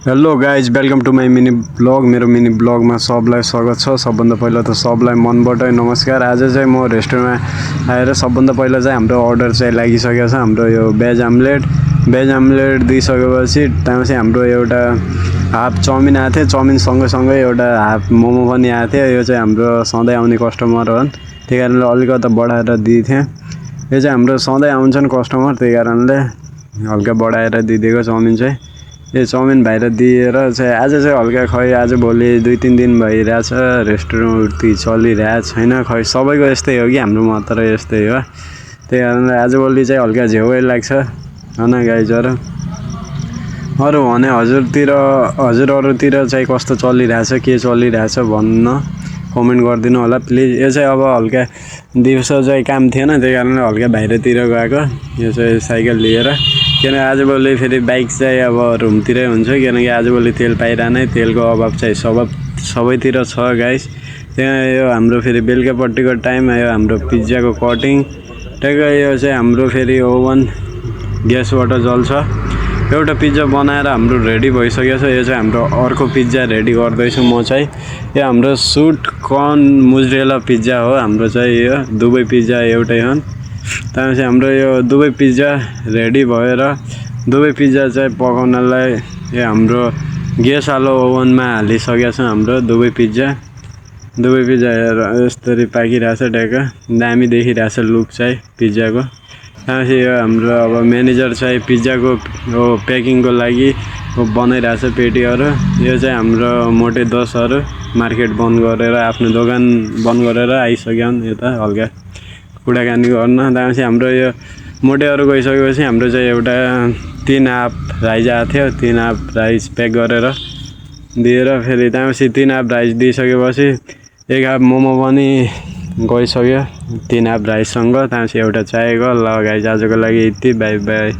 Hello guys welcome to my mini blog. मेरो mini ब्लगमा सबलाई स्वागत छ। सबभन्दा पहिला त सबलाई मनबाट नमस्कार। आज चाहिँ म रेस्टुरेन्टमा आएर सबभन्दा पहिला चाहिँ हाम्रो अर्डर चाहिँ लागिसकेको छ। हाम्रो यो भेज आम्लेट दिइसकेपछि त्यहाँपछि हाम्रो एउटा हाफ चाउमिन आएको थियो। चाउमिन सँगसँगै एउटा हाफ मोमो पनि आएको थियो। यो चाहिँ हाम्रो सधैँ आउने कस्टमर हो, त्यही कारणले अलिकता बढाएर दिइथेँ। यो चाहिँ हाम्रो सधैँ आउँछन् कस्टमर, त्यही कारणले हल्का बढाएर दिइदिएको चाउमिन चाहिँ। यो चाउमिन भाइर दिएर चाहिँ आज चाहिँ हल्का खै आज भोलि 2-3 दिन भइरहेछ रेस्टुरेन्ट उति चलिरहेको छैन। खै सबैको यस्तै हो कि हाम्रो मात्र यस्तै हो, त्यही कारणले आजभोलि चाहिँ हल्का झेउै लाग्छ हैन गाइजहरु। अरू भने हजुरहरुतिर चाहिँ कस्तो चलिरहेछ, के चलिरहेछ भन्न कमेन्ट गरिदिनु होला प्लिज। यो चाहिँ अब हल्का दिउँसो चाहिँ काम थिएन, त्यही कारणले हल्का बाहिरतिर गएको। यो चाहिँ साइकल लिएर, किन आजभोलि फेरि बाइक चाहिँ अब रुमतिरै हुन्छ, किनकि आजभोलि तेल पाइरहनै, तेलको अभाव चाहिँ सबैतिर छ गाइस। त्यहाँ यो हाम्रो फेरि बेलुकापट्टिको टाइम आयो, हाम्रो पिज्जाको कटिङ टक्क। यो चाहिँ हाम्रो फेरि ओभन ग्यासबाट जल्छ। एउटा पिज्जा बनाएर हाम्रो रेडी भइसकेको छ। यो चाहिँ हाम्रो अर्को पिज्जा रेडी गर्दैछु म चाहिँ। यो हाम्रो स्वीट कर्न मोज्रेला पिज्जा हो हाम्रो चाहिँ। यो दुवै पिज्जा एउटै हो। त्यसपछि हाम्रो यो दुवै पिज्जा रेडी भएर दुवै पिज्जा चाहिँ पकाउनलाई यो हाम्रो ग्यास आलो ओभनमा हालिसकेको छ। हाम्रो दुवै पिज्जा हेर यसरी पाकिरहेछ ट्याक्क, दामी देखिरहेछ लुक चाहिँ पिज्जाको। त्यसपछि यो हाम्रो अब म्यानेजर चाहिँ पिज्जाको प्याकिङको लागि बनाइरहेछ पेटीहरू। यो चाहिँ हाम्रो मोटे 10हरू मार्केट बन्द गरेर आफ्नो दोकान बन्द गरेर आइसक्यो यता हल्का कुराकानी गर्न। त्यसपछि हाम्रो यो मोटेहरू गइसकेपछि हाम्रो चाहिँ एउटा 3 हाफ राइस आएको थियो। 3 हाफ राइस प्याक गरेर दिएर फेरि त्यसपछि 3 हाफ राइस दिइसकेपछि 1 हाफ मोमो पनि गइसक्यो 3 हाफ राइससँग। त्यसपछि एउटा चाहिएको। ल गाइस आजको लागि यति, बाई बाई।